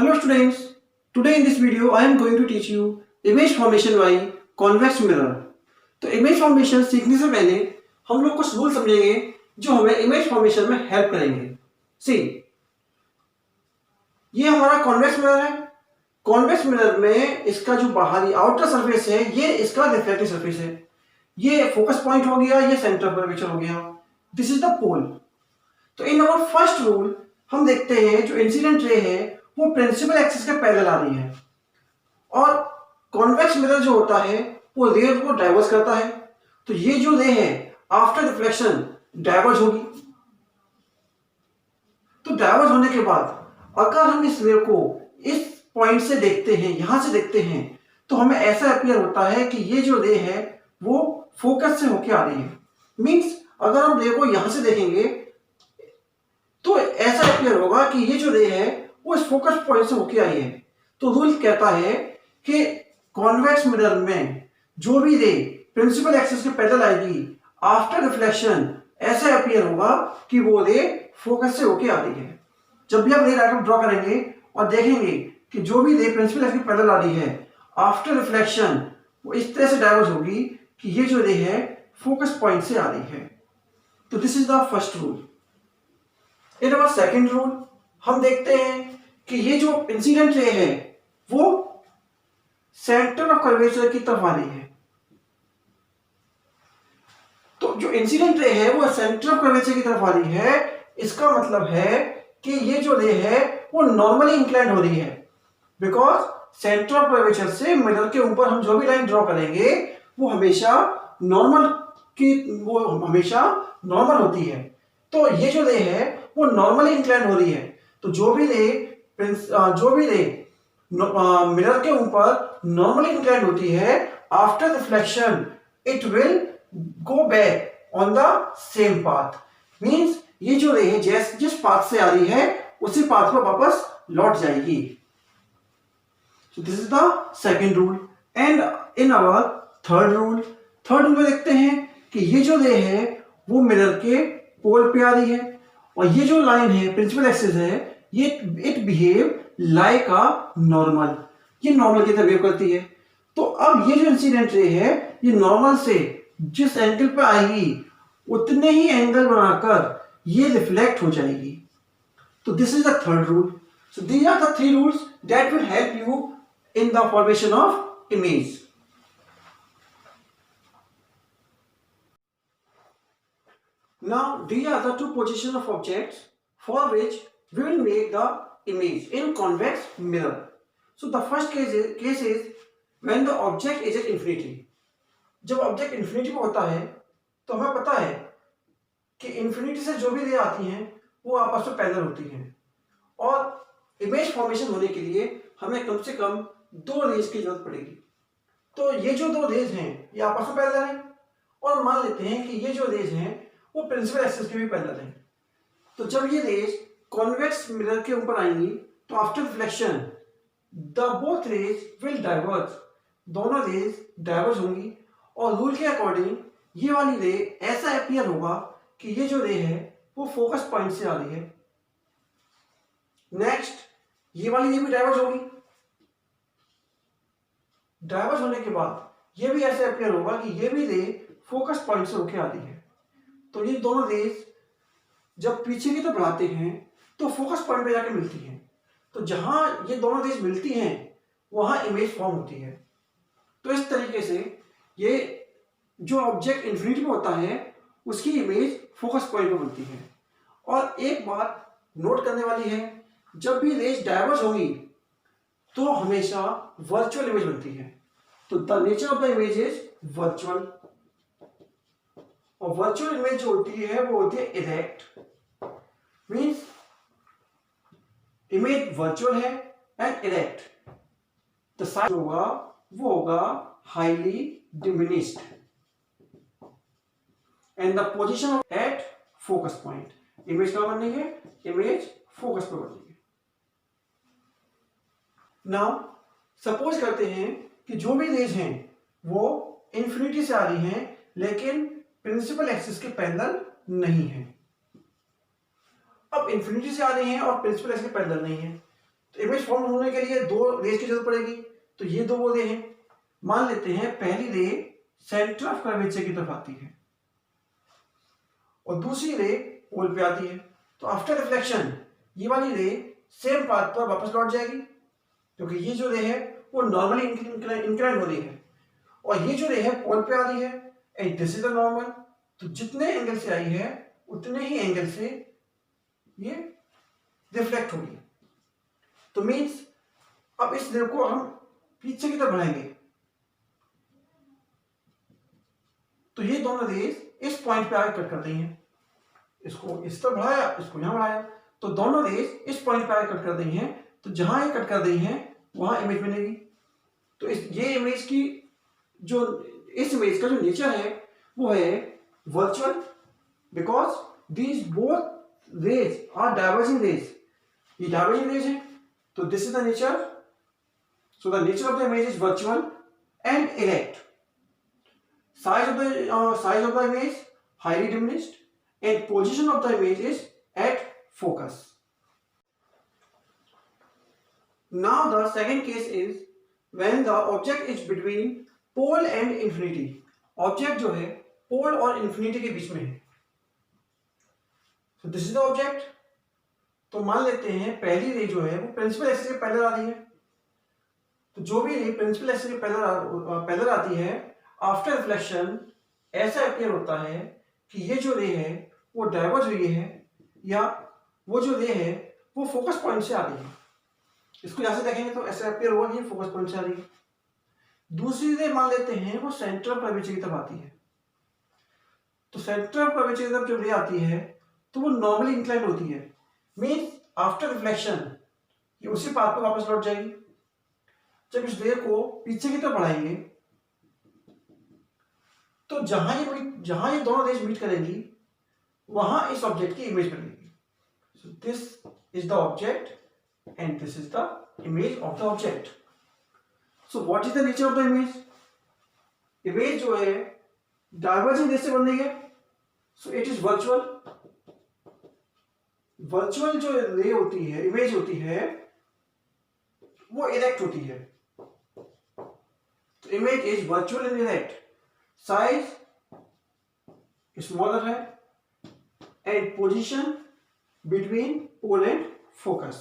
Hello students, today in this video I am going to teach you image formation by convex mirror. तो image formation सीखने से पहले हम लोग कुछ रूल समझेंगे जो हमें इमेज फॉर्मेशन में हेल्प करेंगे। सी, ये हमारा कॉन्वेक्स मिरर है। कॉन्वेक्स मिरर में इसका जो बाहरी आउटर सरफेस है ये इसका रिफ्लेक्टिव सरफेस है। ये फोकस पॉइंट हो गया, ये सेंटर ऑफ कर्वेचर हो गया। दिस इज द पोल। तो इन आवर फर्स्ट रूल हम देखते हैं जो इंसिडेंट रे है वो प्रिंसिपल एक्सिस के पैरेलल आ रही है और कॉन्वेक्स मिरर जो होता है वो रे को डाइवर्स करता है। तो ये जो रे है आफ्टर रिफ्लेक्शन डाइवर्ज होगी। तो डाइवर्ज होने के बाद अगर हम इस रे को इस पॉइंट से देखते हैं, यहां से देखते हैं, तो हमें ऐसा अपीयर होता है कि ये जो रे है वो फोकस से होके आ रही है। मींस अगर हम रे को यहां से देखेंगे तो ऐसा अपीयर होगा कि ये जो रे है वो इस फोकस पॉइंट से होके आई है। तो रूल कहता है कि कॉन्वेक्स मिरर में जो भी रे प्रिंसिपल एक्सिस के पैरेलल आएगी आफ्टर रिफ्लेक्शन ऐसा अपीयर होगा कि वो रे फोकस से होके आ रही है। जब भी आप रे डायग्राम ड्रॉ करेंगे और देखेंगे कि जो भी रे प्रिंसिपल एक्सिस के पैरेलल आ रही है आफ्टर रिफ्लेक्शन वो इस तरह से डाइवर्ज होगी कि ये जो रे है फोकस पॉइंट से आ रही है। तो this is the first rule. In our second rule हम देखते हैं कि ये जो इंसिडेंट रे है वो सेंटर ऑफ कर्वेचर की तरफ आ रही है। तो जो इंसिडेंट रे है वो सेंटर ऑफ कर्वेचर की तरफ आ रही है। इसका मतलब है कि ये जो रे है वो नॉर्मली इंक्लाइंड हो रही है, बिकॉज सेंटर ऑफ कर्वेचर से मिरर के ऊपर हम जो भी लाइन ड्रॉ करेंगे वो हमेशा नॉर्मल होती है। तो ये जो रे है वो नॉर्मली इंक्लाइंड हो रही है। तो जो भी रे मिरर के ऊपर नॉर्मली इंक्लाइंड होती है after reflection it will go back on the same path. Means ये जो रे है जिस पाथ से आ रही है उसी पाथ पर वापस लौट जाएगी। So this is the second rule. And in our third rule में देखते हैं कि ये जो रे है वो मिरर के पोल पे आ रही है और ये जो लाइन है प्रिंसिपल एक्सिस है ये it behave like a normal. ये नॉर्मल की तरह बिहेव करती है। तो अब ये जो इंसिडेंट रे है ये नॉर्मल से जिस एंगल पे आएगी उतने ही एंगल बनाकर ये रिफ्लेक्ट हो जाएगी। तो this is the third rule. So these are the three rules that will help you in the formation of image. Now these are the two positions of objects for which we will make the image in convex mirror. So the first case is when the object is at infinity. जब object infinity में होता है तो हमें पता है कि infinity से जो भी रे आती हैं वो आपस में पैरेलल होती हैं और इमेज फॉर्मेशन होने के लिए हमें कम से कम दो रेज की जरूरत पड़ेगी। तो ये जो दो रेज हैं ये आपस में पैरेलल हैं और मान लेते हैं कि ये जो रेज हैं वो प्रिंसिपल एक्सिस के भी पैरेलल हैं। तो जब ये रेज कॉन्वेक्स मिरर के ऊपर आएंगी तो after reflection the both rays will diverge. दोनों रेज डाइवर्ज होंगी और रूल के अकॉर्डिंग ये वाली रे ऐसा अपीयर होगा कि ये जो रे है वो फोकस पॉइंट से आ रही है। नेक्स्ट ये वाली रे भी डाइवर्ज होगी। डाइवर्ज होने के बाद ये भी ऐसे अपीयर होगा कि ये भी रे फोकस पॉइंट से होके आती है। तो ये दोनों रेज जब पीछे की तरफ बढ़ाते हैं तो फोकस पॉइंट पे जाके मिलती हैं। तो जहां ये दोनों रेज मिलती हैं वहां इमेज फॉर्म होती है। तो इस तरीके से ये जो ऑब्जेक्ट इंफिनिटी में होता है उसकी इमेज फोकस पॉइंट पे बनती है। और एक बात नोट करने वाली है, जब भी रेज डाइवर्ज होगी तो हमेशा वर्चुअल इमेज बनती है। तो the nature of the image is virtual. और वर्चुअल इमेज जो होती है वो होती है इरेक्ट। मींस इमेज वर्चुअल है एंड इरेक्ट। द साइज होगा वो होगा highly diminished and the position at focus point. Image कहां बननी है? इमेज फोकस पर बननी है। नाउ सपोज करते हैं कि जो भी रेज हैं वो इंफिनिटी से आ रही हैं लेकिन प्रिंसिपल एक्सिस के पैरेलल नहीं है। अब इंफिनिटी से आ रही हैं और प्रिंसिपल एक्सिस के पैरेलल नहीं है तो इमेज फॉर्म होने के लिए दो रेज की जरूरत पड़ेगी, तो ये दो वो रे हैं। मान लेते हैं पहली रे सेंटर ऑफ कर्वेचर की तरफ आती है और दूसरी रे पोल पे आती है। तो आफ्टर रिफ्लेक्शन ये वाली रे सेम पाथ पर वापस लौट जाएगी, क्योंकि ये जो रे है वो नॉर्मली इंक्लाइन हो रही है और ये जो रे है पोल पे आ रही है and this is the normal. तो जितने एंगल से आई है उतने ही एंगल से ये रिफ्लेक्ट होगी। तो मीन्स अब इस रे को हम पीछे की तरफ बढ़ाएंगे तो ये दोनों रेज इस पॉइंट पे आके कट कर रही हैं। इसको इस तरफ बढ़ाया, इसको यहां बढ़ाया, तो दोनों रेज इस पॉइंट पे आके कट कर रही हैं। तो जहां ये कट कर रही हैं वहां इमेज बनेगी। तो ये इमेज की जो इस इमेज का जो नेचर है वो है virtual, because these both rays are diverging rays. ये डाइवर्जिंग रेज है, तो this is the nature. So the nature of the image is virtual and erect. Size of the image highly diminished and position of the image is at focus. Now the second case is when the object is between pole and infinity. Object जो है pole और infinity के बीच में है। So this is the object. तो मान लेते हैं पहली रे जो है वो प्रिंसिपल एक्सिस के पैरेलल आ रही है। तो जो भी रे प्रिंसिपल एक्सिस के पैरेलल आती है, आफ्टर रिफ्लेक्शन ऐसा अपीयर होता है कि ये जो रे है वो डाइवर्ज हुई है या वो जो रे है वो फोकस पॉइंट से आ रही है। इसको यहां से देखेंगे तो ऐसा अपीयर हुआ कि फोकस पॉइंट से आ रही है। दूसरी रे मान लेते हैं वो सेंटर ऑफ कर्वेचर की तरफ आती है। तो सेंटर ऑफ कर्वेचर की तरफ जब रे आती है तो वो नॉर्मली इंक्लाइन होती है, मींस आफ्टर रिफ्लेक्शन ये उसी पाथ पर वापस लौट जाएगी। जब इस रे को पीछे की तरफ बढ़ाएंगे तो जहां ये दोनों रेज मीट करेंगी वहां इस ऑब्जेक्ट की इमेज बनेगी। So this is the object and this is the image of the object. So what is the nature of the image? Image जो है डाइवर्जिंग रेज से बन रही है, so it is virtual. Virtual जो रे होती है, इमेज होती है, वो इरेक्ट होती है। तो image is virtual and erect. Size smaller है and position between pole and focus.